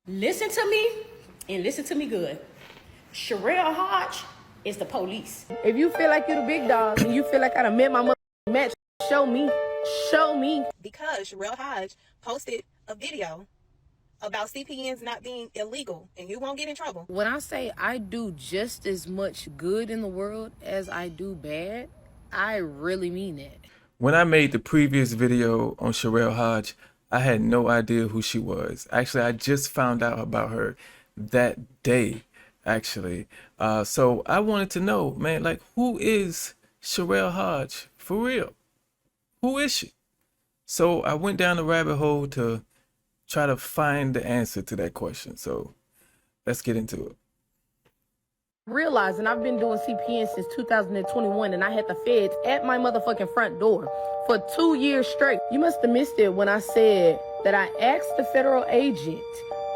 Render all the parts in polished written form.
Listen to me and listen to me good. Sherell Hodge is the police. If you feel like you're the big dog and you feel like I done met my match, show me. Show me. Because Sherell Hodge posted a video about CPNs not being illegal, and you won't get in trouble. When I say I do just as much good in the world as I do bad, I really mean it. When I made the previous video on Sherell Hodge, I had no idea who she was. Actually, I just found out about her that day, actually. So I wanted to know, man, like, who is Sherell Hodge for real? Who is she? So I went down the rabbit hole to try to find the answer to that question. So let's get into it. Realizing I've been doing CPN since 2021 and I had the feds at my motherfucking front door for 2 years straight. You must have missed it when I said that I asked the federal agent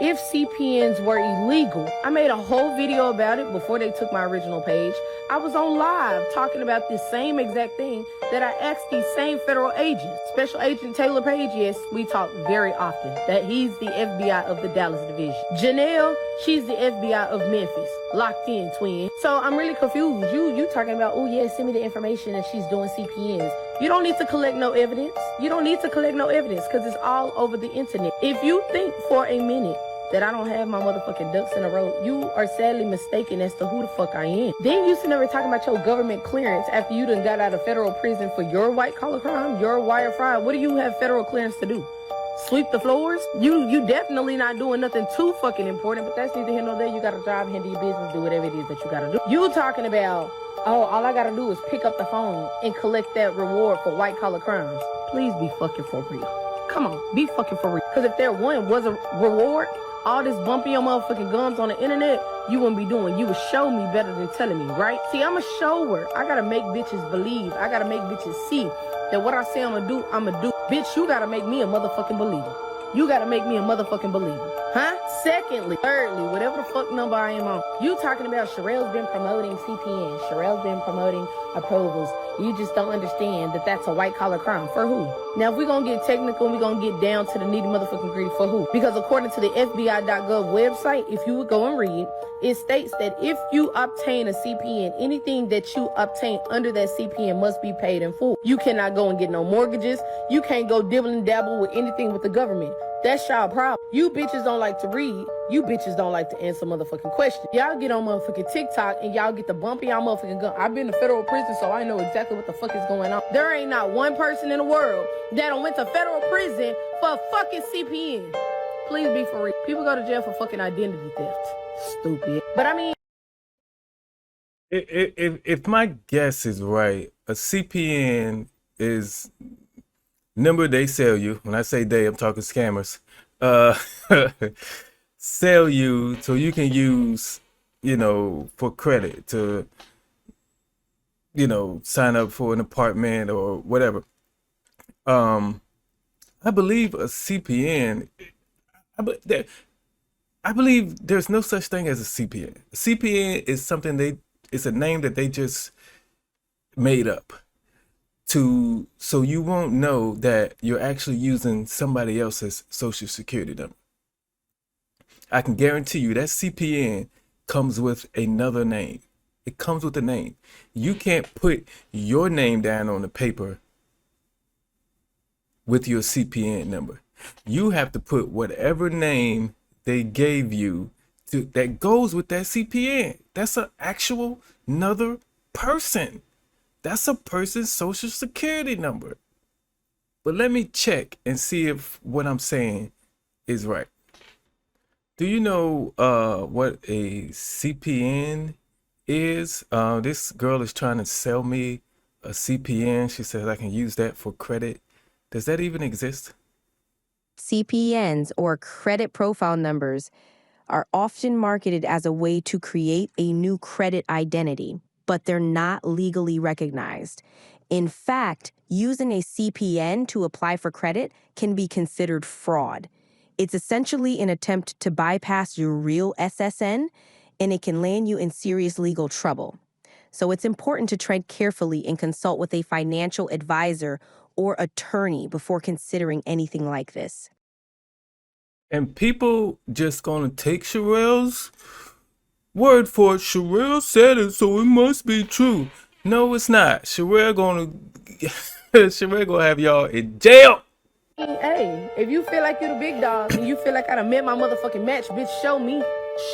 if CPNs were illegal. I made a whole video about it before they took my original page. I was on live talking about this same exact thing that I asked these same federal agents. Special Agent Taylor Page, yes, we talk very often that he's the FBI of the Dallas division. Janelle, she's the FBI of Memphis. Locked in, twin. So I'm really confused. You talking about, oh yeah, send me the information and she's doing CPNs. You don't need to collect no evidence. You don't need to collect no evidence because it's all over the internet. If you think for a minute that I don't have my motherfucking ducks in a row, you are sadly mistaken as to who the fuck I am. Then you sitting there talking about your government clearance after you done got out of federal prison for your white collar crime, your wire fraud. What do you have federal clearance to do? Sweep the floors? You definitely not doing nothing too fucking important, but that's neither here nor there. You got a job, handle your business, do whatever it is that you gotta do. You talking about, oh, all I gotta do is pick up the phone and collect that reward for white collar crimes. Please be fucking for real. Come on, be fucking for real. Because if there one was a reward, all this bumping your motherfucking gums on the internet, you wouldn't be doing. You would show me better than telling me, right? See, I'm a shower. I gotta make bitches believe. I gotta make bitches see that what I say I'm gonna do, I'ma do. Bitch, you gotta make me a motherfucking believer. You gotta make me a motherfucking believer. Huh? Secondly, thirdly, whatever the fuck number I am on, you talking about Sherell's been promoting CPN. Sherell's been promoting approvals. You just don't understand that that's a white collar crime. For who? Now, if we're gonna get technical, we're gonna get down to the nitty motherfucking gritty for who? Because according to the FBI.gov website, if you would go and read, it states that if you obtain a CPN, anything that you obtain under that CPN must be paid in full. You cannot go and get no mortgages. You can't go dibble and dabble with anything with the government. That's y'all problem. You bitches don't like to read. You bitches don't like to answer motherfucking questions. Y'all get on motherfucking TikTok and y'all get the bump in y'all motherfucking gun. I've been to federal prison, so I know exactly what the fuck is going on. There ain't not one person in the world that went to federal prison for a fucking CPN. Please be for real. People go to jail for fucking identity theft. Stupid. But I mean, If my guess is right, a CPN is number they sell you. When I say they, I'm talking scammers. Sell you so you can use, for credit to, sign up for an apartment or whatever. I believe a CPN. I believe there's no such thing as a CPN. A CPN is something it's a name that they just made up so you won't know that you're actually using somebody else's social security number. I can guarantee you that CPN comes with another name. It comes with a name. You can't put your name down on the paper with your CPN number. You have to put whatever name they gave you that goes with that CPN. That's an actual another person. That's a person's social security number. But let me check and see if what I'm saying is right. Do you know what a CPN is? This girl is trying to sell me a CPN. She says I can use that for credit. Does that even exist? CPNs, or credit profile numbers, are often marketed as a way to create a new credit identity, but they're not legally recognized. In fact, using a CPN to apply for credit can be considered fraud. It's essentially an attempt to bypass your real SSN, and it can land you in serious legal trouble. So it's important to tread carefully and consult with a financial advisor or attorney before considering anything like this. And people just gonna take Sherell's word for it. Sherell said it, so it must be true. No, it's not. Sherell gonna have y'all in jail. Hey, if you feel like you the big dog and you feel like I done met my motherfucking match, bitch, show me.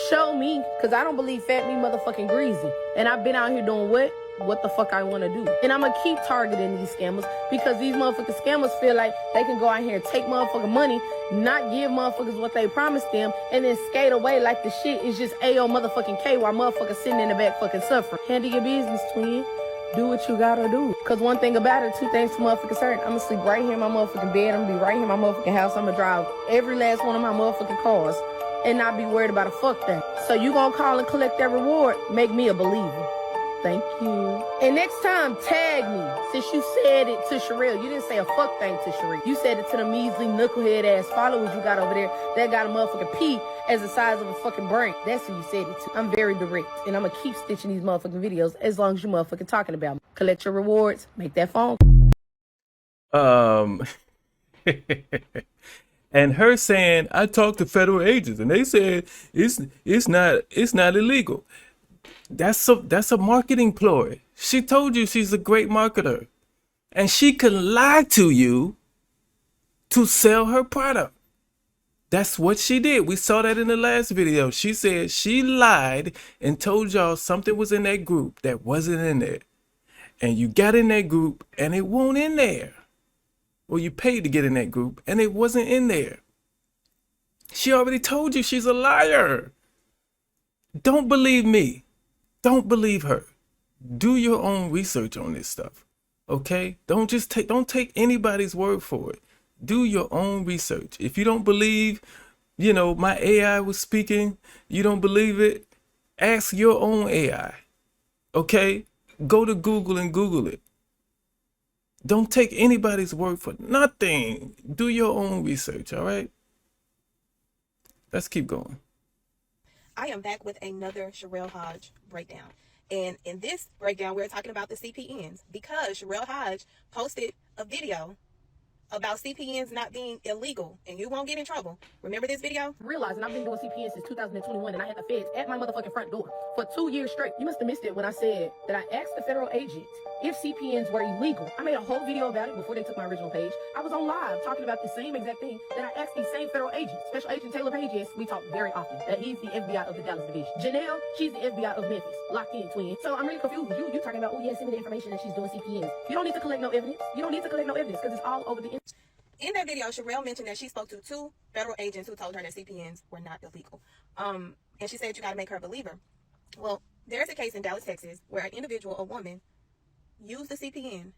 Show me. Cause I don't believe fat me motherfucking greasy. And I've been out here doing what the fuck I wanna do. And I'ma keep targeting these scammers because these motherfucking scammers feel like they can go out here and take motherfucking money, not give motherfuckers what they promised them, and then skate away like the shit is just AO motherfucking K while motherfuckers sitting in the back fucking suffering. Handle your business, twin. Do what you gotta do. Cause one thing about it, two things for motherfuckers certain. I'ma sleep right here in my motherfucking bed. I'm gonna be right here in my motherfucking house. I'ma drive every last one of my motherfucking cars and not be worried about a fuck thing. So you gonna call and collect that reward, make me a believer. Thank you. And next time, tag me. Since you said it to Sherell, you didn't say a fuck thing to Sherell. You said it to the measly knucklehead ass followers you got over there that got a motherfucking pee as the size of a fucking brain. That's who you said it to. I'm very direct, and I'm gonna keep stitching these motherfucking videos as long as you motherfucking talking about me. Collect your rewards, make that phone. And her saying, I talked to federal agents and they said it's not illegal. That's a marketing ploy. She told you she's a great marketer. And she can lie to you to sell her product. That's what she did. We saw that in the last video. She said she lied and told y'all something was in that group that wasn't in there. And you got in that group and it won't in there. Well, you paid to get in that group and it wasn't in there. She already told you she's a liar. Don't believe me. Don't believe her. Do your own research on this stuff. Okay? Don't take anybody's word for it. Do your own research. If you don't believe, my AI was speaking, you don't believe it, ask your own AI. Okay? Go to Google and Google it. Don't take anybody's word for nothing. Do your own research, all right? Let's keep going. I am back with another Sherell Hodge breakdown. And in this breakdown, we're talking about the CPNs because Sherell Hodge posted a video about CPNs not being illegal and you won't get in trouble. Remember this video? Realizing I've been doing CPN since 2021 and I had the feds at my motherfucking front door for 2 years straight. You must have missed it when I said that I asked the federal agent if CPNs were illegal. I made a whole video about it before they took my original page. I was on live talking about the same exact thing that I asked these same federal agents. Special Agent Taylor Pages, we talk very often. That he's the FBI of the Dallas division. Janelle, she's the FBI of Memphis. Locked in, twin. So I'm really confused. You talking about, oh yeah, send me the information that she's doing CPNs. You don't need to collect no evidence. You don't need to collect no evidence because it's all over the internet. In that video, Sherell mentioned that she spoke to 2 federal agents who told her that CPNs were not illegal. And she said you got to make her a believer. Well, there's a case in Dallas, Texas, where an individual, a woman, used the CPN,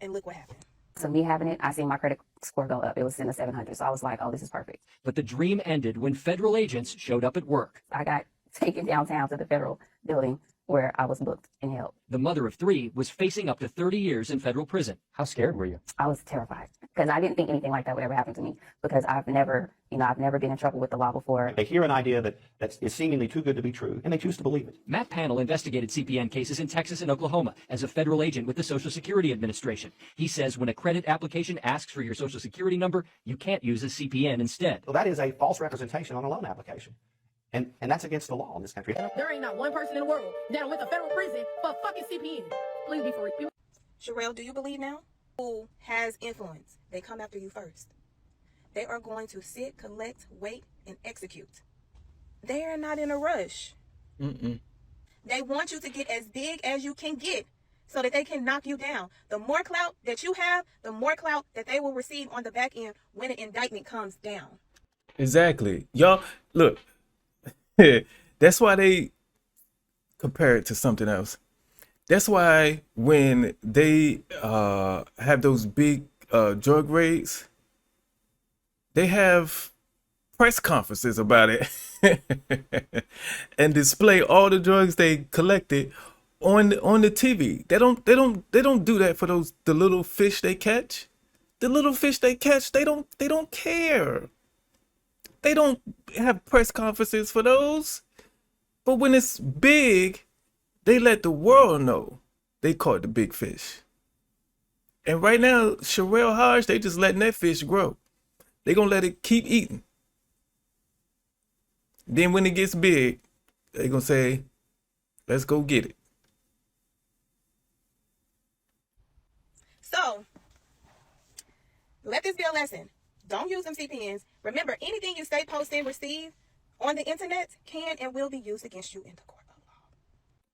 and look what happened. So me having it, I seen my credit score go up. It was in the 700s. So I was like, oh, this is perfect. But the dream ended when federal agents showed up at work. I got taken downtown to the federal building where I was booked and held. The mother of 3 was facing up to 30 years in federal prison. How scared were you? I was terrified because I didn't think anything like that would ever happen to me because I've never been in trouble with the law before. They hear an idea that is seemingly too good to be true, and they choose to believe it. Matt Panel investigated CPN cases in Texas and Oklahoma as a federal agent with the Social Security Administration. He says when a credit application asks for your Social Security number, you can't use a CPN instead. Well, that is a false representation on a loan application. And that's against the law in this country. There ain't not one person in the world that went to federal prison for fucking CPN. Please be for real. Sherell, do you believe now? Who has influence? They come after you first. They are going to sit, collect, wait, and execute. They are not in a rush. They want you to get as big as you can get so that they can knock you down. The more clout that you have, the more clout that they will receive on the back end when an indictment comes down. Exactly. Y'all, look. That's why they compare it to something else. That's why when they have those big drug raids, they have press conferences about it and display all the drugs they collected on the TV. They don't do that for the little fish they catch. The little fish they catch, they don't care. They don't have press conferences for those. But when it's big, they let the world know they caught the big fish. And right now, Sherell Hodge, they just letting that fish grow. They gonna let it keep eating. Then when it gets big, they're gonna say, let's go get it. So let this be a lesson. Don't use them CPNs. Remember, anything you say, post, and receive on the internet can and will be used against you in the court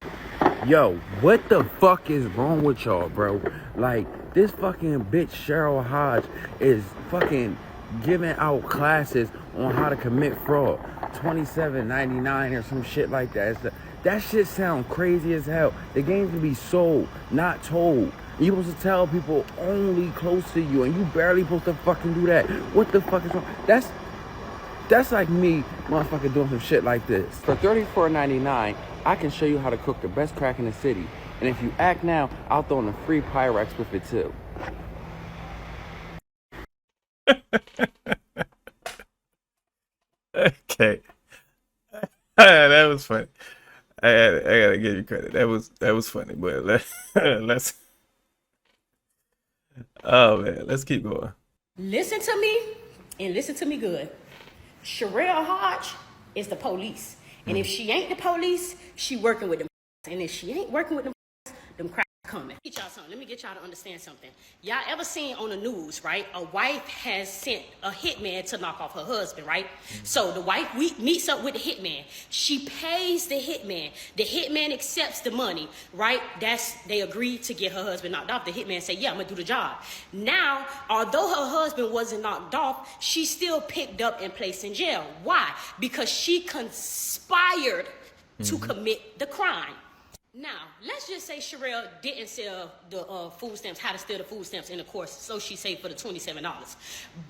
of law. Yo, what the fuck is wrong with y'all, bro? Like, this fucking bitch Sherell Hodge is fucking giving out classes on how to commit fraud. $27.99 or some shit like that. That shit sound crazy as hell. The game can be sold, not told. You supposed to tell people only close to you, and you barely supposed to fucking do that. What the fuck is wrong? That's like me, motherfucker, doing some shit like this. For $34.99, I can show you how to cook the best crack in the city. And if you act now, I'll throw in a free Pyrex with it too. Okay. That was funny. I gotta give you credit. That was funny, but let's oh man, let's keep going. Listen to me and listen to me good. Sherell Hodge is the police. And if she ain't the police, she working with them. And if she ain't working with them crowds coming. Get y'all something. Let me get y'all to understand something. Y'all ever seen on the news, right? A wife has sent a hitman to knock off her husband, right? So the wife meets up with the hitman. She pays the hitman. The hitman accepts the money, right? They agreed to get her husband knocked off. The hitman say, yeah, I'm gonna do the job. Now, although her husband wasn't knocked off, she's still picked up and placed in jail. Why? Because she conspired to commit the crime. Now, let's just say Sherell didn't sell the food stamps, how to steal the food stamps in the course, so she saved for the $27.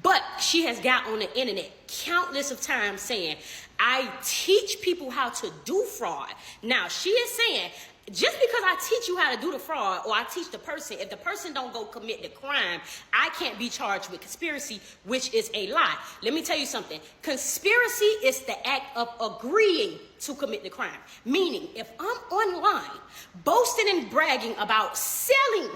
But she has got on the internet countless of times saying, I teach people how to do fraud. Now, she is saying, just because I teach you how to do the fraud, or I teach the person, if the person don't go commit the crime, I can't be charged with conspiracy, which is a lie. Let me tell you something. Conspiracy is the act of agreeing to commit the crime. Meaning, if I'm online boasting and bragging about selling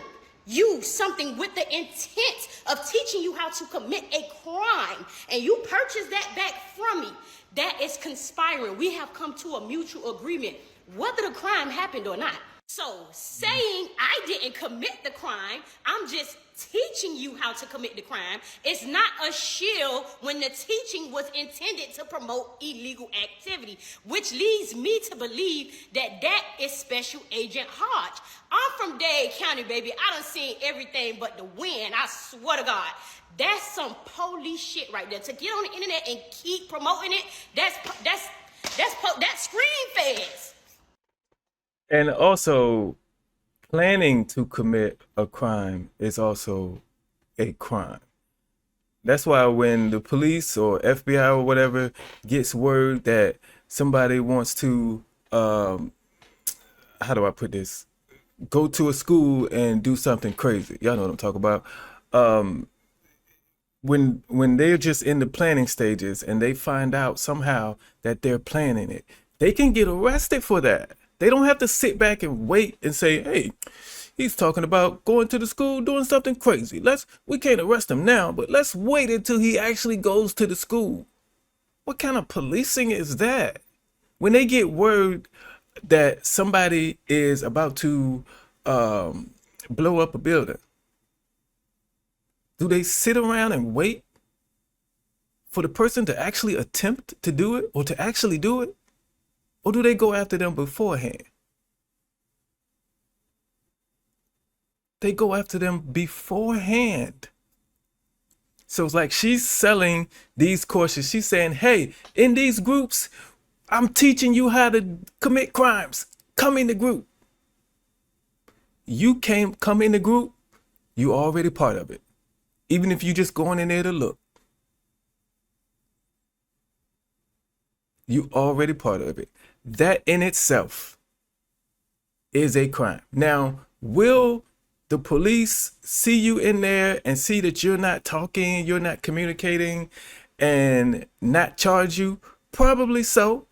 you something with the intent of teaching you how to commit a crime, and you purchase that back from me, that is conspiring. We have come to a mutual agreement, whether the crime happened or not. So saying I didn't commit the crime, I'm just teaching you how to commit the crime, is not a shield when the teaching was intended to promote illegal activity, which leads me to believe that that is Special Agent Hodge. I'm from Dade County, baby. I done seen everything but the wind. I swear to God. That's some police shit right there. To get on the internet and keep promoting it, that's screen feds. And also, planning to commit a crime is also a crime. That's why when the police or FBI or whatever gets word that somebody wants to, how do I put this? Go to a school and do something crazy. Y'all know what I'm talking about. When they're just in the planning stages and they find out somehow that they're planning it, they can get arrested for that. They don't have to sit back and wait and say, hey, he's talking about going to the school, doing something crazy. We can't arrest him now, but let's wait until he actually goes to the school. What kind of policing is that? When they get word that somebody is about to blow up a building, do they sit around and wait for the person to actually attempt to do it or to actually do it? Or do they go after them beforehand? They go after them beforehand. So it's like she's selling these courses. She's saying, hey, in these groups, I'm teaching you how to commit crimes. Come in the group. You can't come in the group, you already part of it. Even if you just going in there to look. You already part of it. That in itself is a crime. Now, will the police see you in there and see that you're not talking, you're not communicating, and not charge you? Probably so.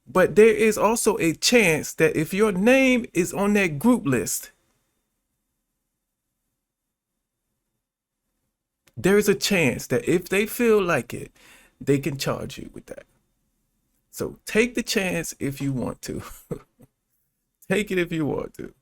But there is also a chance that if your name is on that group list, there is a chance that if they feel like it, they can charge you with that. So take the chance if you want to. Take it if you want to.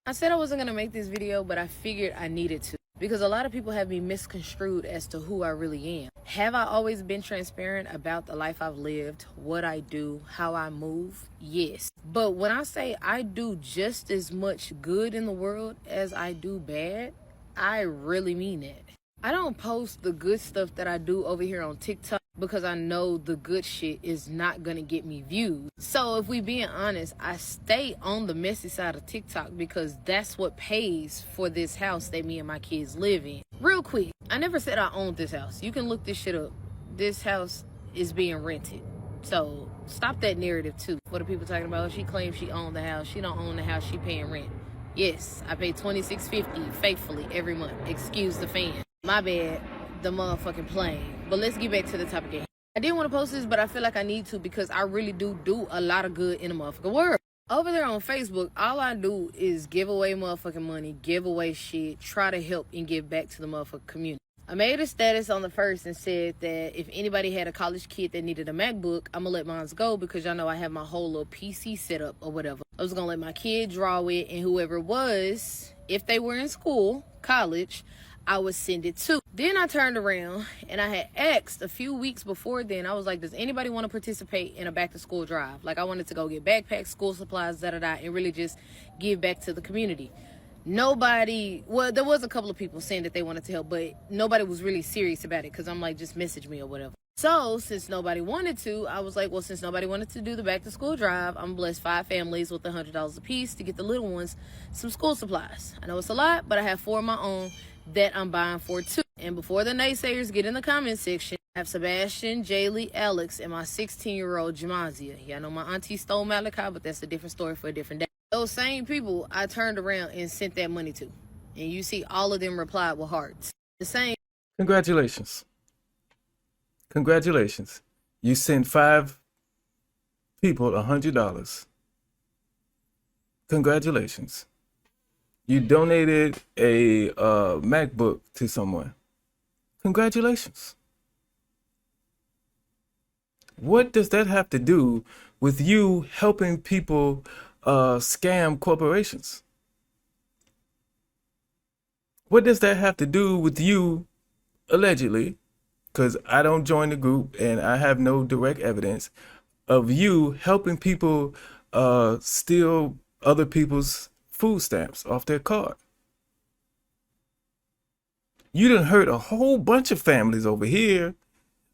I said I wasn't going to make this video, but I figured I needed to. Because a lot of people have me misconstrued as to who I really am. Have I always been transparent about the life I've lived, what I do, how I move? Yes. But when I say I do just as much good in the world as I do bad, I really mean it. I don't post the good stuff that I do over here on TikTok because I know the good shit is not gonna get me views. So if we being honest, I stay on the messy side of TikTok because that's what pays for this house that me and my kids live in. Real quick, I never said I owned this house. You can look this shit up. This house is being rented. So stop that narrative too. For the people talking about, she claims she owned the house. She don't own the house, she paying rent. Yes, I pay $26.50 faithfully every month. Excuse the fan. My bad, the motherfucking plane. But let's get back to the topic again. I didn't want to post this, but I feel like I need to because I really do a lot of good in the motherfucking world. Over there on Facebook, all I do is give away motherfucking money, give away shit, try to help and give back to the motherfucking community. I made a status on the first and said that if anybody had a college kid that needed a MacBook, I'm gonna let mine go because y'all know I have my whole little PC set up or whatever. I was gonna let my kid draw it, and whoever it was, if they were in school, college, I would send it to. Then I turned around and I had asked a few weeks before then, I was like, does anybody want to participate in a back to school drive? Like I wanted to go get backpacks, school supplies, and really just give back to the community. Nobody, well, there was a couple of people saying that they wanted to help, but nobody was really serious about it because I'm like, just message me or whatever. So since nobody wanted to, I was like, well, since nobody wanted to do the back to school drive, I'm blessed 5 families with $100 a piece to get the little ones some school supplies. I know it's a lot, but I have 4 of my own that I'm buying for too. And before the naysayers get in the comment section, I have Sebastian, Jaylee, Alex, and my 16-year-old Jamazia. Yeah, I know my auntie stole Malachi, but that's a different story for a different day. Those same people I turned around and sent that money to. And you see all of them replied with hearts. The same. Congratulations. Congratulations. You sent 5 people $100. Congratulations. You donated a MacBook to someone. Congratulations. What does that have to do with you helping people scam corporations? What does that have to do with you, allegedly, because I don't join the group and I have no direct evidence of you helping people steal other people's food stamps off their card? You done hurt a whole bunch of families over here.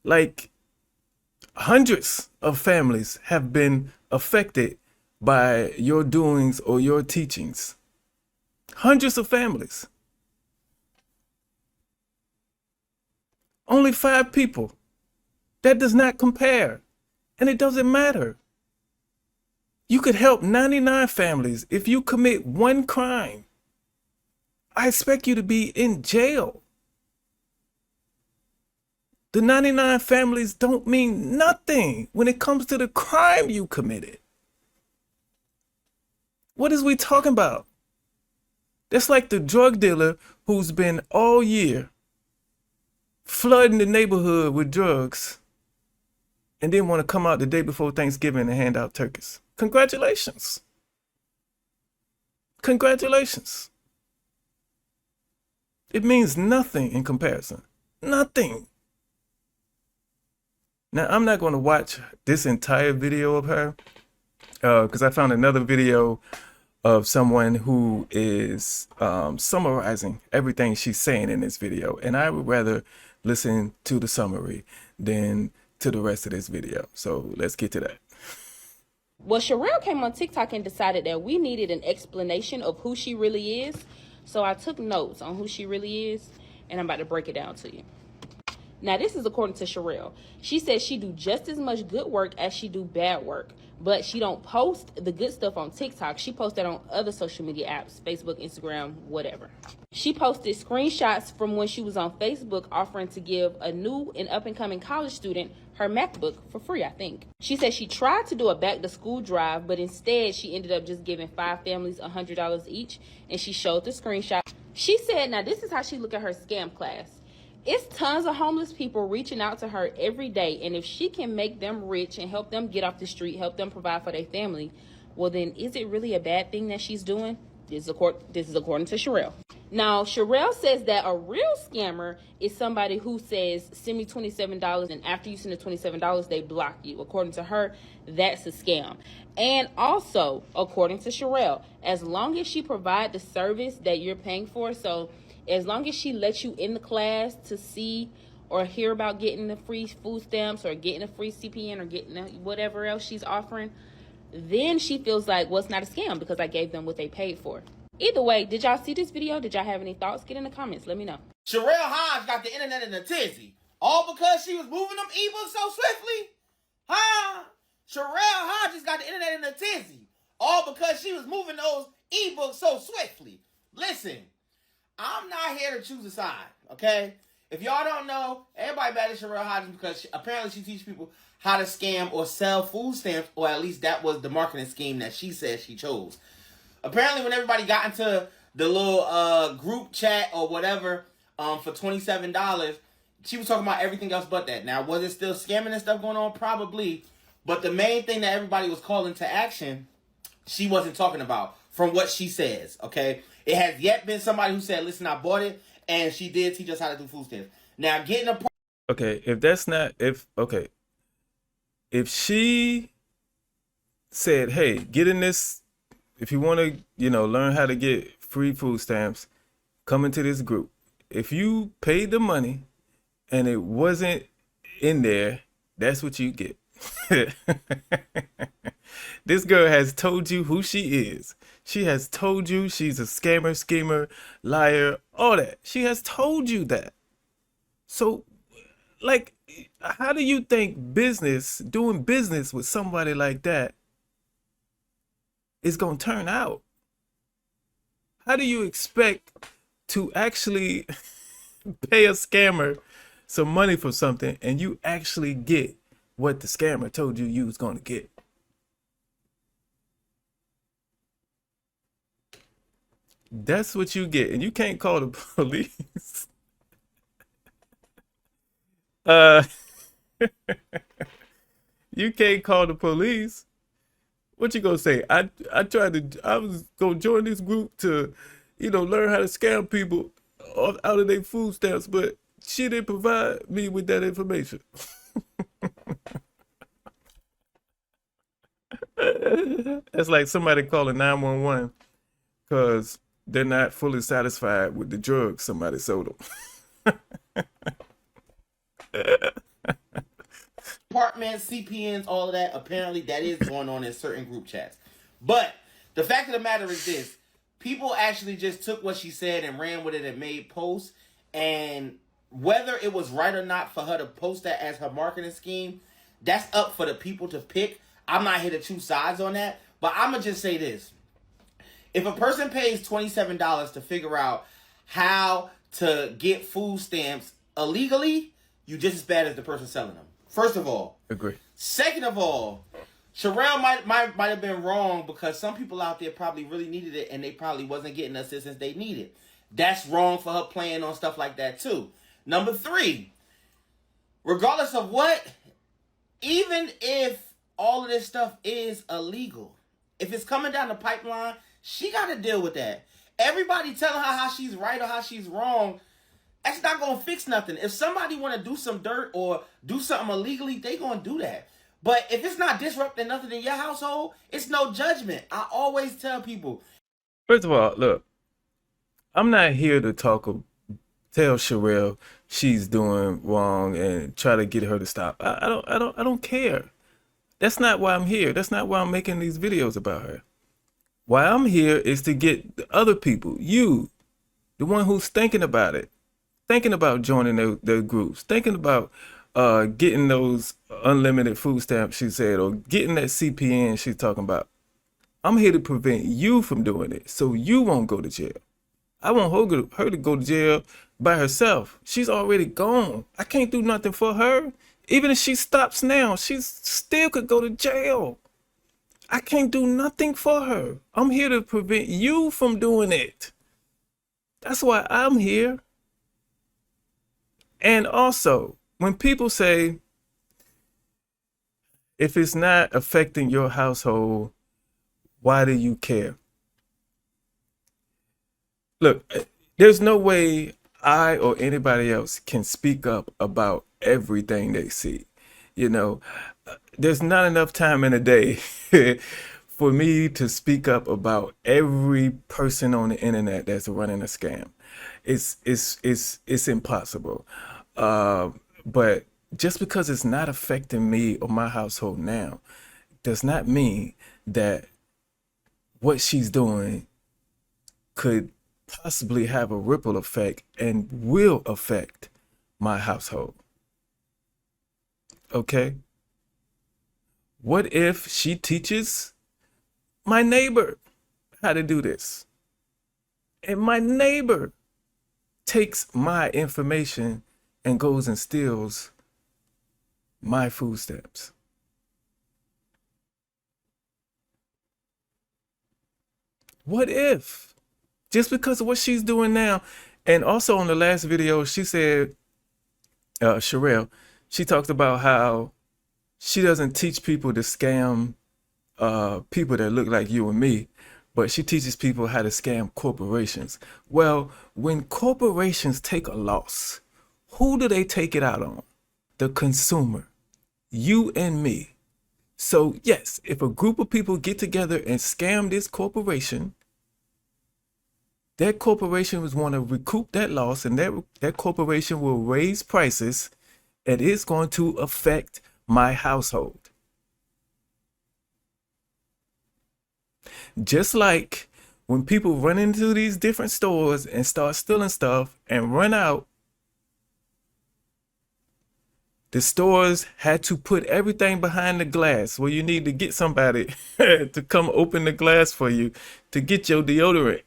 Like hundreds of families have been affected by your doings or your teachings. Hundreds of families. Only 5 people. That does not compare. And it doesn't matter. You could help 99 families if you commit 1 crime. I expect you to be in jail. The 99 families don't mean nothing when it comes to the crime you committed. What is we talking about? That's like the drug dealer who's been all year flooding the neighborhood with drugs and then want to come out the day before Thanksgiving and hand out turkeys. Congratulations. Congratulations. It means nothing in comparison. Nothing. Now, I'm not going to watch this entire video of her because I found another video of someone who is summarizing everything she's saying in this video. And I would rather listen to the summary than to the rest of this video. So let's get to that. Well, Sherell came on TikTok and decided that we needed an explanation of who she really is. So I took notes on who she really is, and I'm about to break it down to you. Now, this is according to Sherell. She says she do just as much good work as she do bad work, but she don't post the good stuff on TikTok. She posts that on other social media apps, Facebook, Instagram, whatever. She posted screenshots from when she was on Facebook offering to give a new and up-and-coming college student her MacBook for free, I think. She said she tried to do a back-to-school drive, but instead she ended up just giving 5 families $100 each, and she showed the screenshot. She said, now this is how she look at her scam class. It's tons of homeless people reaching out to her every day, and if she can make them rich and help them get off the street, help them provide for their family, well then is it really a bad thing that she's doing? This is according to Sherell. Now, Sherell says that a real scammer is somebody who says, send me $27, and after you send the $27, they block you. According to her, that's a scam. And also, according to Sherell, as long as she provides the service that you're paying for, so as long as she lets you in the class to see or hear about getting the free food stamps or getting a free CPN or getting whatever else she's offering, then she feels like, well, it's not a scam because I gave them what they paid for. Either way, did y'all see this video? Did y'all have any thoughts? Get in the comments. Let me know. Sherell Hodge got the internet in a tizzy. All because she was moving them ebooks so swiftly? Huh? Sherell Hodge just got the internet in a tizzy. All because she was moving those ebooks so swiftly. Listen, I'm not here to choose a side, okay? If y'all don't know, everybody mad at Sherell Hodge because apparently she teaches people how to scam or sell food stamps, or at least that was the marketing scheme that she said she chose. Apparently, when everybody got into the little group chat or whatever for $27, she was talking about everything else but that. Now, was it still scamming and stuff going on? Probably. But the main thing that everybody was calling to action, she wasn't talking about from what she says, okay? It has yet been somebody who said, listen, I bought it, and she did teach us how to do food stamps. Now, getting a... Okay, if she said, hey, get in this, if you want to, learn how to get free food stamps, come into this group. If you paid the money and it wasn't in there, that's what you get. This girl has told you who she is. She has told you she's a scammer, schemer, liar, all that. She has told you that. So, like, how do you think doing business with somebody like that is going to turn out? How do you expect to actually pay a scammer some money for something and you actually get what the scammer told you you was going to get? That's what you get, and you can't call the police. You can't call the police. What you gonna say? I was gonna join this group to, learn how to scam people out of their food stamps, but she didn't provide me with that information. That's like somebody calling 911 because they're not fully satisfied with the drugs somebody sold them. Apartments, CPNs, all of that, apparently that is going on in certain group chats. But the fact of the matter is this. People actually just took what she said and ran with it and made posts. And whether it was right or not for her to post that as her marketing scheme, that's up for the people to pick. I'm not here to choose sides on that. But I'm going to just say this. If a person pays $27 to figure out how to get food stamps illegally, you're just as bad as the person selling them. First of all. Agree. Second of all, Sherell might have been wrong because some people out there probably really needed it and they probably wasn't getting the assistance they needed. That's wrong for her playing on stuff like that too. Number 3, regardless of what, even if all of this stuff is illegal, if it's coming down the pipeline, she got to deal with that. Everybody telling her how she's right or how she's wrong, that's not going to fix nothing. If somebody want to do some dirt or do something illegally, they going to do that. But if it's not disrupting nothing in your household, it's no judgment. I always tell people. First of all, look, I'm not here to tell Sherell she's doing wrong and try to get her to stop. I don't care. That's not why I'm here. That's not why I'm making these videos about her. Why I'm here is to get the other people, you, the one who's thinking about it, thinking about joining their groups, thinking about getting those unlimited food stamps, she said, or getting that CPN she's talking about. I'm here to prevent you from doing it so you won't go to jail. I want her to go to jail by herself. She's already gone. I can't do nothing for her. Even if she stops now, she still could go to jail. I can't do nothing for her. I'm here to prevent you from doing it. That's why I'm here. And also, when people say, if it's not affecting your household, why do you care? Look, there's no way I or anybody else can speak up about everything they see. You know, there's not enough time in a day for me to speak up about every person on the internet that's running a scam. It's impossible. But just because it's not affecting me or my household now does not mean that what she's doing could possibly have a ripple effect and will affect my household. Okay? What if she teaches my neighbor how to do this? And my neighbor takes my information and goes and steals my food stamps. What if? Just because of what she's doing now. And also on the last video, she said, Sherell, she talked about how she doesn't teach people to scam people that look like you and me, but she teaches people how to scam corporations. Well, when corporations take a loss, who do they take it out on? The consumer, you and me. So yes, if a group of people get together and scam this corporation, that corporation was want to recoup that loss, and that corporation will raise prices, and it's going to affect my household. Just like when people run into these different stores and start stealing stuff and run out, the stores had to put everything behind the glass. Well, you need to get somebody to come open the glass for you to get your deodorant.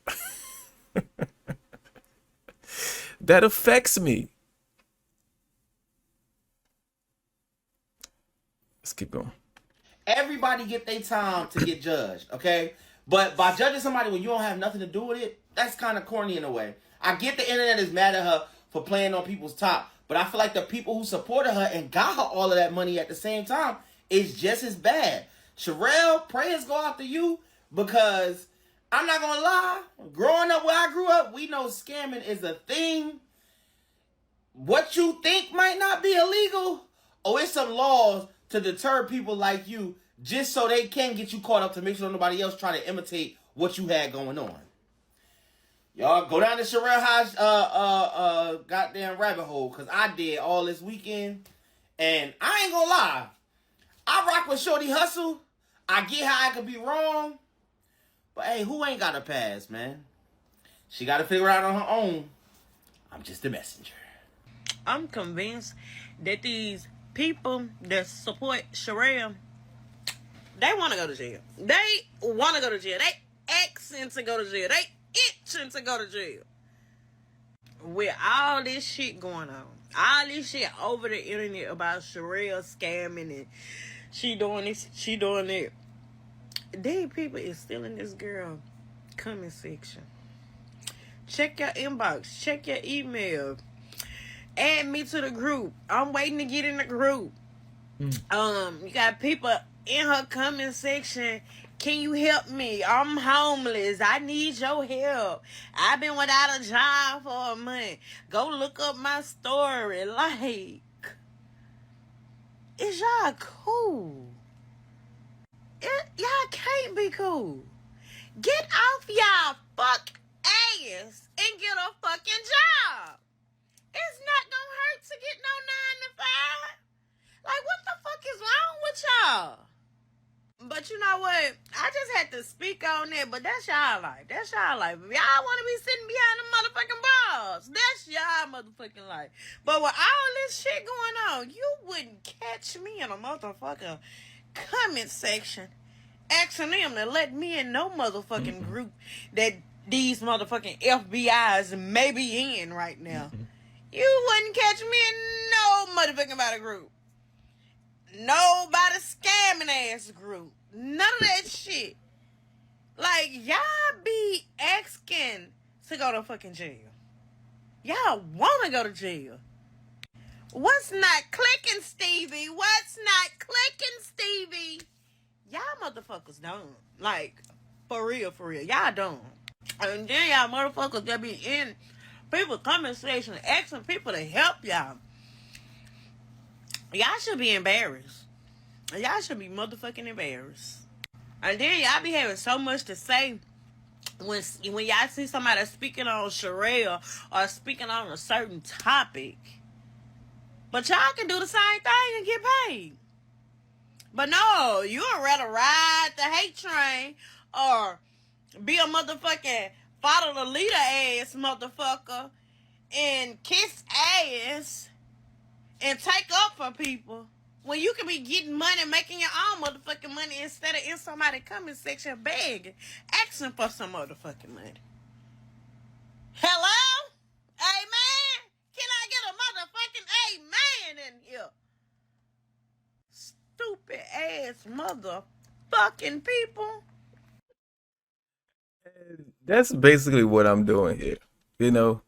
That affects me. Let's keep going. Everybody get their time to get judged, okay? But by judging somebody when you don't have nothing to do with it, that's kind of corny in a way. I get the internet is mad at her for playing on people's top, but I feel like the people who supported her and got her all of that money at the same time is just as bad. Sherell, prayers go out to you, because I'm not going to lie, growing up where I grew up, we know scamming is a thing. What you think might not be illegal, or it's some laws to deter people like you just so they can get you caught up to make sure nobody else try to imitate what you had going on. Y'all go down to Sherell Hodge goddamn rabbit hole, because I did all this weekend. And I ain't gonna lie, I rock with Shorty Hustle. I get how I could be wrong. But hey, who ain't got a pass, man? She got to figure out on her own. I'm just a messenger. I'm convinced that these people that support Sherell, they want to go to jail. They want to go to jail. They asking to go to jail. They itching to go to jail. With all this shit going on, all this shit over the internet about Sherell scamming and she doing this, she doing that. These people is still in this girl comment section. Check your inbox. Check your email. Add me to the group. I'm waiting to get in the group. You got people in her comment section. Can you help me? I'm homeless. I need your help. I've been without a job for a month. Go look up my story. Like, is y'all cool? Y'all can't be cool. Get off y'all fuck ass and get a fucking job. It's not gonna hurt to get no 9 to 5. Like, what the fuck is wrong with y'all? But you know what? I just had to speak on it, but that's y'all life. That's y'all life. If y'all want to be sitting behind the motherfucking bars, that's y'all motherfucking life. But with all this shit going on, you wouldn't catch me in a motherfucking comment section asking them to let me in no motherfucking group that these motherfucking FBIs may be in right now. You wouldn't catch me in no motherfucking about a group. Nobody scamming ass group. None of that shit. Like, y'all be asking to go to fucking jail. Y'all want to go to jail. What's not clicking, Stevie? What's not clicking, Stevie? Y'all motherfuckers don't. Like, for real, y'all don't. And then y'all motherfuckers that be in people comment section asking people to help y'all. Y'all should be embarrassed. Y'all should be motherfucking embarrassed. And then y'all be having so much to say when y'all see somebody speaking on Sherell or speaking on a certain topic. But y'all can do the same thing and get paid. But no, you would rather ride the hate train or be a motherfucking follow the leader ass motherfucker and kiss ass and take up for people when you can be getting money, making your own motherfucking money instead of in somebody's comment section begging, asking for some motherfucking money. Hello? Amen? Can I get a motherfucking amen in here? Stupid ass motherfucking people. That's basically what I'm doing here. You know,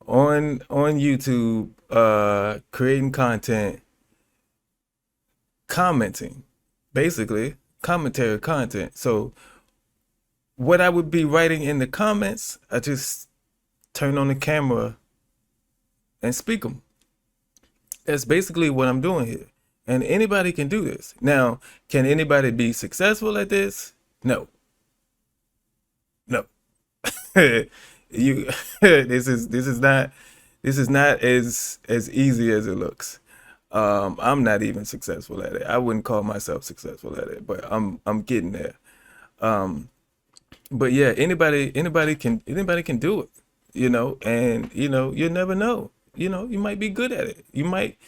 on YouTube, creating content, commenting, basically commentary content. So what I would be writing in the comments, I just turn on the camera and speak them. That's basically what I'm doing here. And anybody can do this. Now, can anybody be successful at this? No. No. You this is not as easy as it looks. I'm not even successful at it. I wouldn't call myself successful at it, but I'm getting there. But yeah, anybody can do it, you know, and you know, you never know. You know, you might be good at it. You might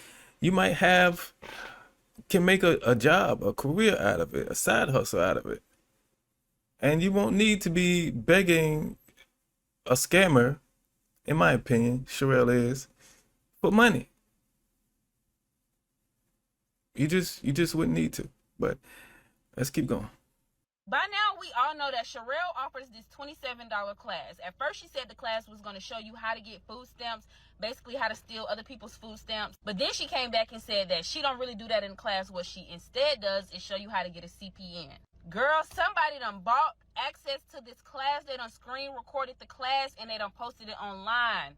can make a job, a career out of it, a side hustle out of it. And you won't need to be begging a scammer, in my opinion, Sherell is, for money. You just wouldn't need to. But let's keep going. By now, we all know that Sherell offers this $27 class. At first, she said the class was going to show you how to get food stamps, basically how to steal other people's food stamps. But then she came back and said that she don't really do that in class. What she instead does is show you how to get a CPN. Girl, somebody done bought access to this class. They done screen recorded the class and they done posted it online.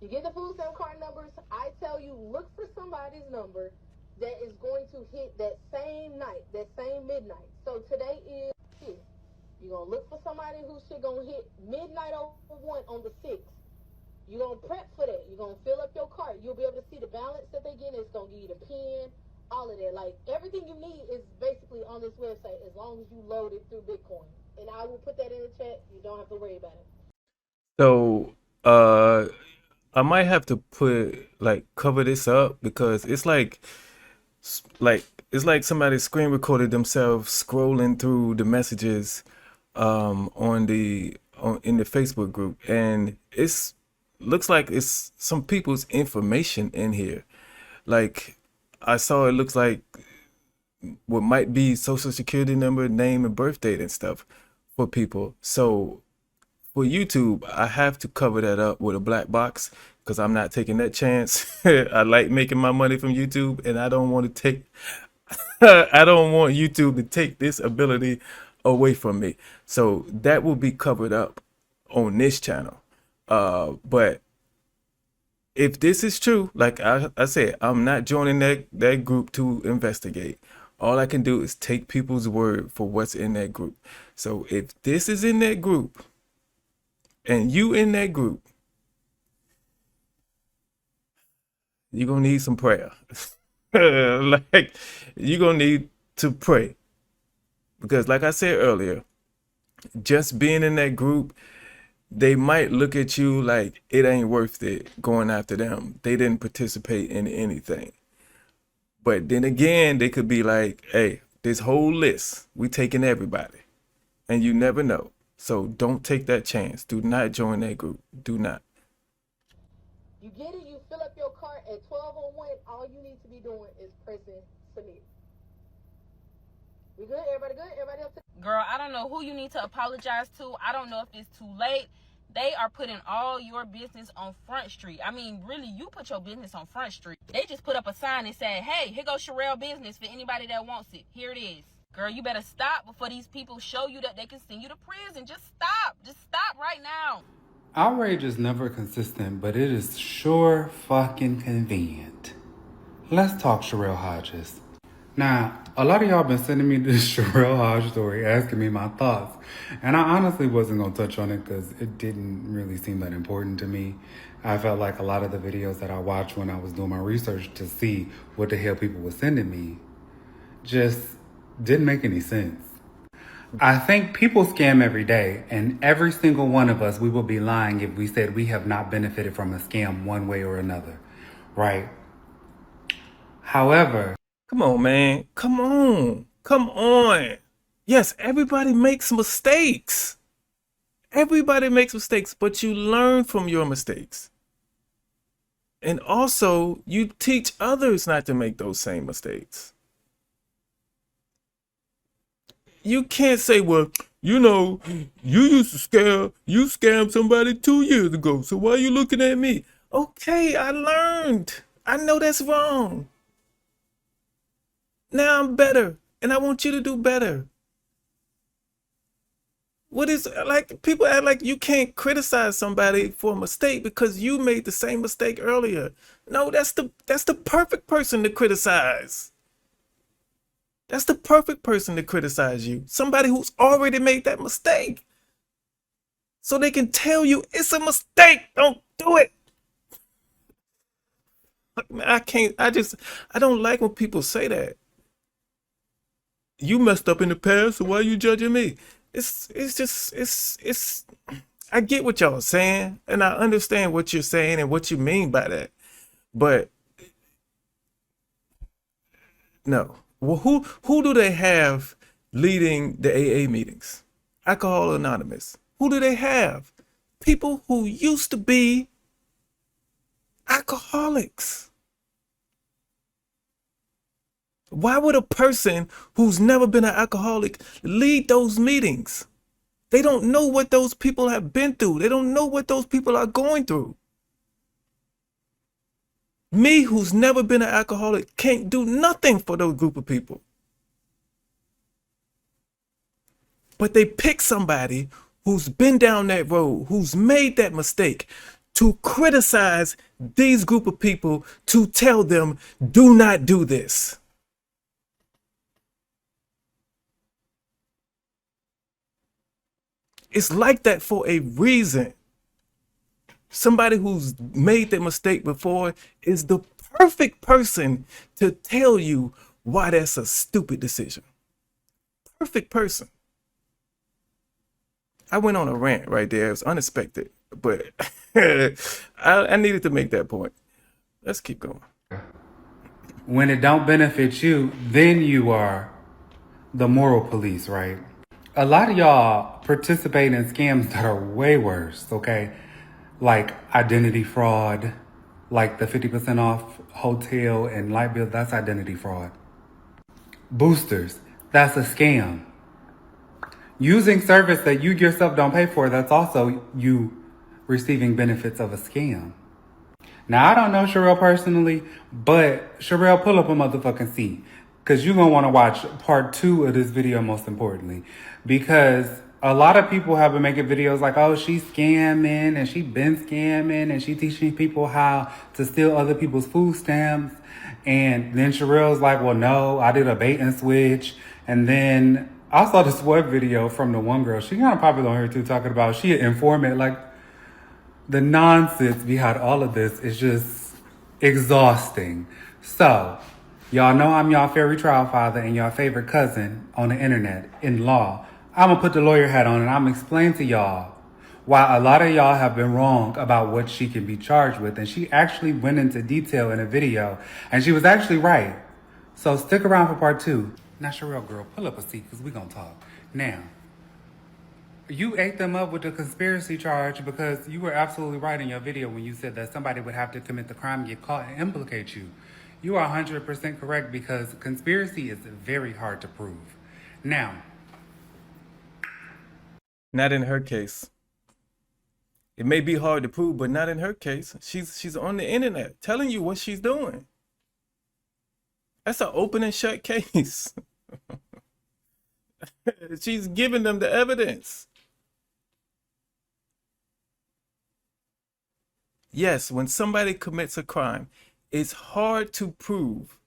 You get the food stamp card numbers. I tell you, look for somebody's number that is going to hit that same night, that same midnight. So today is 5th. You're going to look for somebody whose shit going to hit midnight 01 on the 6th. You're going to prep for that. You're going to fill up your cart. You'll be able to see the balance that they get. It's going to give you the pen, all of that. Like, everything you need is basically on this website as long as you load it through Bitcoin. And I will put that in the chat. You don't have to worry about it. So, I might have to cover this up because it's like somebody screen recorded themselves scrolling through the messages in the Facebook group, and looks like it's some people's information in here. Like, I saw it looks like what might be social security number, name, and birth date and stuff for people. So for YouTube, I have to cover that up with a black box because I'm not taking that chance. I like making my money from YouTube, and I don't want YouTube to take this ability away from me. So that will be covered up on this channel. But if this is true, like I said, I'm not joining that group to investigate. All I can do is take people's word for what's in that group. So if this is in that group and you in that group, you're going to need some prayer. Like, you're going to need to pray. Because like I said earlier, just being in that group, they might look at you like it ain't worth it going after them. They didn't participate in anything. But then again, they could be like, hey, this whole list, we taking everybody. And you never know. So don't take that chance. Do not join that group. Do not. You get it, you fill up your cart at 12:01. All you need to be doing is pressing submit. We good? Everybody good? Everybody else? Girl, I don't know who you need to apologize to. I don't know if it's too late. They are putting all your business on Front Street. I mean, really, you put your business on Front Street. They just put up a sign and said, hey, here goes Sherell business for anybody that wants it. Here it is. Girl, you better stop before these people show you that they can send you to prison. Just stop. Just stop right now. Outrage is never consistent, but it is sure fucking convenient. Let's talk Sherell Hodges. Now, a lot of y'all been sending me this Sherell Hodge story, asking me my thoughts. And I honestly wasn't going to touch on it because it didn't really seem that important to me. I felt like a lot of the videos that I watched when I was doing my research to see what the hell people were sending me just didn't make any sense. I think people scam every day, and every single one of us, we will be lying if we said we have not benefited from a scam one way or another, right? However, come on, man. Come on. Come on. Yes, everybody makes mistakes. Everybody makes mistakes, but you learn from your mistakes. And also, you teach others not to make those same mistakes. You can't say, well, you know, you used to scam somebody 2 years ago, so why are you looking at me? Okay, I learned. I know that's wrong. Now I'm better, and I want you to do better. What is, like, people act like you can't criticize somebody for a mistake because you made the same mistake earlier. No, that's the perfect person to criticize. That's the perfect person to criticize you. Somebody who's already made that mistake. So they can tell you it's a mistake. Don't do it. I don't like when people say that. You messed up in the past, so why are you judging me? I get what y'all are saying, and I understand what you're saying and what you mean by that. But no. Well, who do they have leading the AA meetings? Alcohol Anonymous. Who do they have? People who used to be alcoholics. Why would a person who's never been an alcoholic lead those meetings? They don't know what those people have been through. They don't know what those people are going through. Me, who's never been an alcoholic, can't do nothing for those group of people. But they pick somebody who's been down that road, who's made that mistake, to criticize these group of people, to tell them, do not do this. It's like that for a reason. Somebody who's made that mistake before is the perfect person to tell you why that's a stupid decision. Perfect person. I went on a rant right there. It was unexpected, but I needed to make that point. Let's keep going. when it don't benefit you, then you are the moral police, right? A lot of y'all participate in scams that are way worse, okay? Like identity fraud, like the 50% off hotel and light bill, that's identity fraud. Boosters, that's a scam. Using service that you yourself don't pay for, that's also you receiving benefits of a scam. Now, I don't know Sherell personally, but Sherell, pull up a motherfucking seat. Because you're going to want to watch part 2 of this video, most importantly. Because a lot of people have been making videos like, oh, she's scamming and she been scamming and she teaching people how to steal other people's food stamps. And then Sherell's like, well, no, I did a bait and switch. And then I saw this one video from the one girl. She kind of popular on here too, talking about she an informant. Like, the nonsense behind all of this is just exhausting. So, y'all know I'm y'all fairy trial father and y'all favorite cousin on the internet in law. I'm gonna put the lawyer hat on and I'm gonna explain to y'all why a lot of y'all have been wrong about what she can be charged with. And she actually went into detail in a video and she was actually right. So stick around for part 2. Now, Sherell, girl, pull up a seat because we're gonna talk. Now, you ate them up with the conspiracy charge because you were absolutely right in your video when you said that somebody would have to commit the crime, get caught, and implicate you. You are 100% correct because conspiracy is very hard to prove. Now, not in her case. It may be hard to prove, but not in her case. She's on the internet telling you what she's doing. That's an open and shut case. She's giving them the evidence. Yes, when somebody commits a crime, it's hard to prove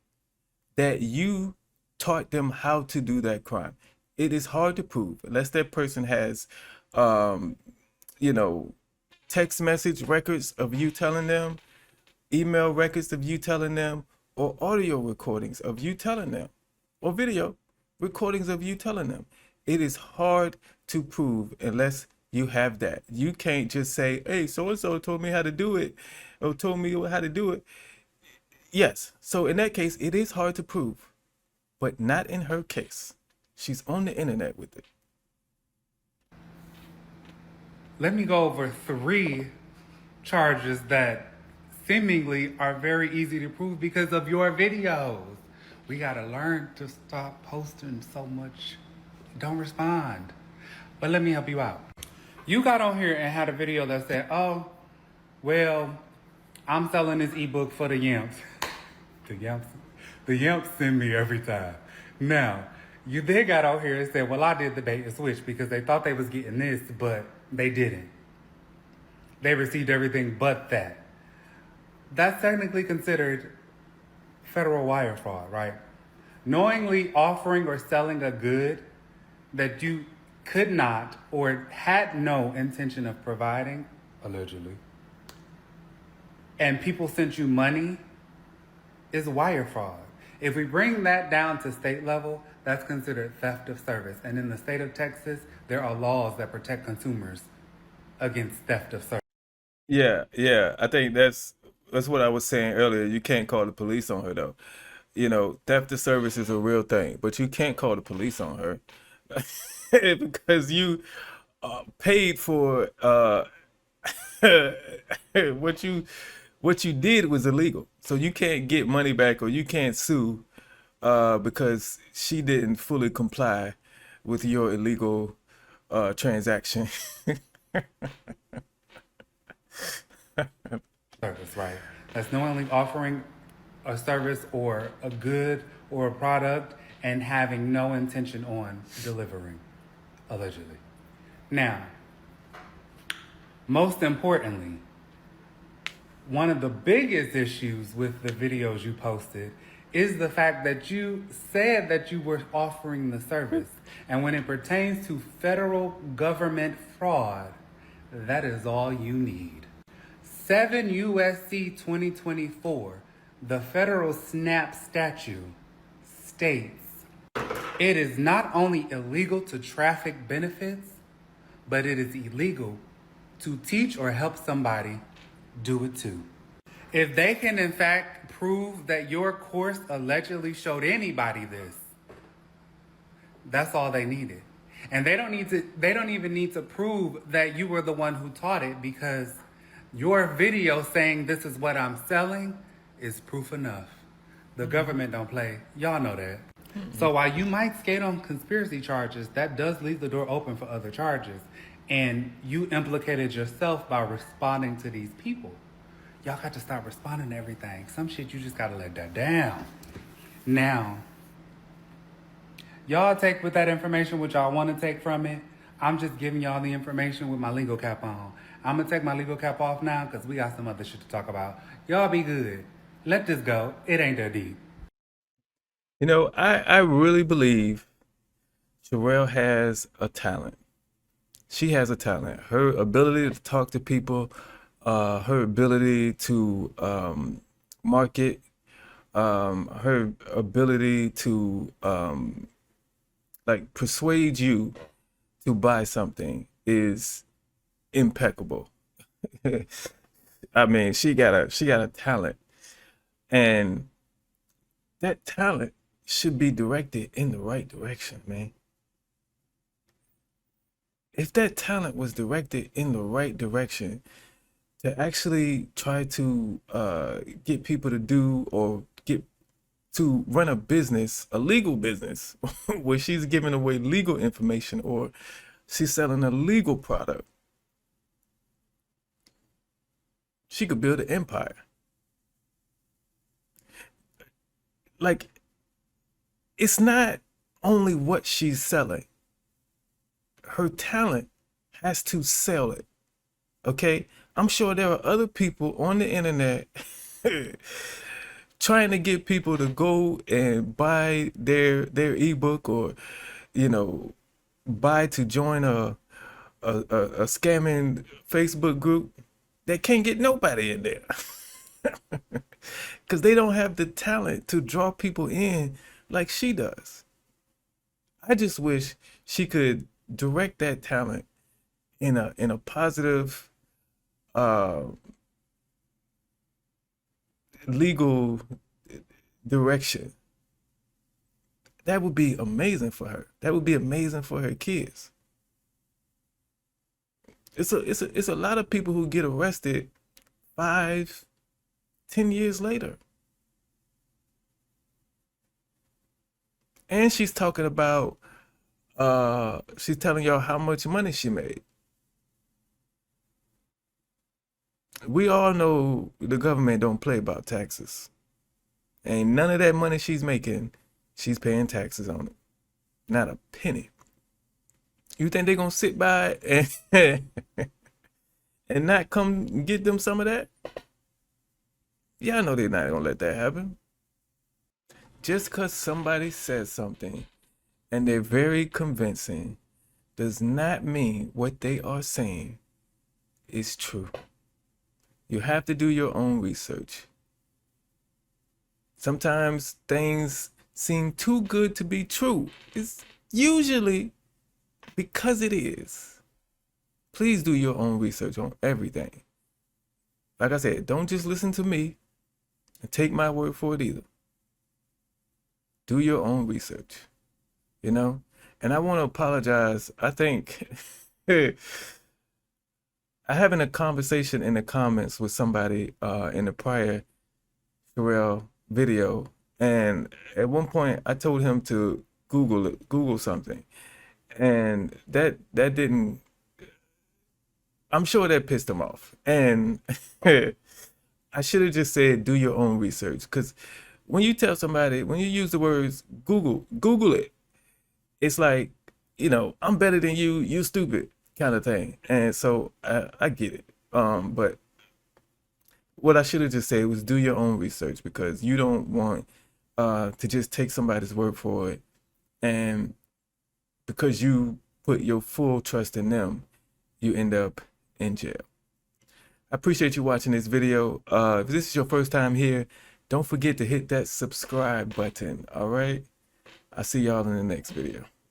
that you taught them how to do that crime. It is hard to prove unless that person has, you know, text message records of you telling them, email records of you telling them, or audio recordings of you telling them, or video recordings of you telling them. It is hard to prove unless you have that. You can't just say, hey, so-and-so told me how to do it, or told me how to do it. Yes, so in that case, it is hard to prove, but not in her case. She's on the internet with it. Let me go over 3 charges that seemingly are very easy to prove because of your videos. We gotta learn to stop posting so much. Don't respond. But let me help you out. You got on here and had a video that said, oh, well, I'm selling this ebook for the Yamps. The Yamps send me every time. Now, you then got out here and said, well, I did the bait and switch because they thought they was getting this, but they didn't. They received everything but that. That's technically considered federal wire fraud, right? Knowingly offering or selling a good that you could not or had no intention of providing, allegedly, and people sent you money, is wire fraud. If we bring that down to state level, that's considered theft of service. And in the state of Texas, there are laws that protect consumers against theft of service. Yeah. I think that's what I was saying earlier. You can't call the police on her though. You know, theft of service is a real thing, but you can't call the police on her because you paid for what you did was illegal. So you can't get money back or you can't sue because she didn't fully comply with your illegal transaction. Service, right? That's knowingly offering a service or a good or a product and having no intention on delivering, allegedly. Now, most importantly, one of the biggest issues with the videos you posted is the fact that you said that you were offering the service. And when it pertains to federal government fraud, that is all you need. 7 U.S.C. 2024, the federal SNAP statute states, it is not only illegal to traffic benefits, but it is illegal to teach or help somebody do it too. If they can in fact prove that your course allegedly showed anybody this, that's all they needed. And they don't even need to prove that you were the one who taught it, because your video saying this is what I'm selling is proof enough. The government don't play. Y'all know that. So while you might skate on conspiracy charges, that does leave the door open for other charges. And you implicated yourself by responding to these people. Y'all got to stop responding to everything. Some shit you just got to let that down. Now, y'all take with that information what y'all want to take from it. I'm just giving y'all the information with my legal cap on. I'm going to take my legal cap off now because we got some other shit to talk about. Y'all be good. Let this go. It ain't that deep. You know, I really believe Sherell has a talent. She has a talent. Her ability to talk to people, her ability to market, her ability to like persuade you to buy something is impeccable. I mean, she got a talent, and that talent should be directed in the right direction, man. If that talent was directed in the right direction to actually try to get people to do or get to run a business, a legal business, where she's giving away legal information or she's selling a legal product, She could build an empire. Like, it's not only what she's selling. Her talent has to sell it. Okay? I'm sure there are other people on the internet trying to get people to go and buy their ebook, or, you know, buy to join a scamming Facebook group that can't get nobody in there. Because they don't have the talent to draw people in like she does. I just wish she could direct that talent in a positive legal direction. That would be amazing for her. That would be amazing for her kids. It's a lot of people who get arrested 5, 10 years later. And she's talking about, she's telling y'all how much money she made. We all know the government don't play about taxes. Ain't none of that money she's making, she's paying taxes on it. Not a penny. You think they're gonna sit by and and not come get them some of that? Yeah, I know they're not gonna let that happen. Just because somebody says something and they're very convincing does not mean what they are saying is true. You have to do your own research. Sometimes things seem too good to be true. It's usually because it is. Please do your own research on everything. Like I said, don't just listen to me and take my word for it either. Do your own research, you know? And I want to apologize. I think I having a conversation in the comments with somebody in the prior Sherell video, and at one point I told him to Google something, and that didn't. I'm sure that pissed him off, and I should have just said do your own research, because when you tell somebody, when you use the words Google it, it's like, you know, I'm better than you, you stupid kind of thing. And so I get it. But what I should have just said was do your own research, because you don't want to just take somebody's word for it. And because you put your full trust in them, you end up in jail. I appreciate you watching this video. If this is your first time here, don't forget to hit that subscribe button. All right. I'll see y'all in the next video.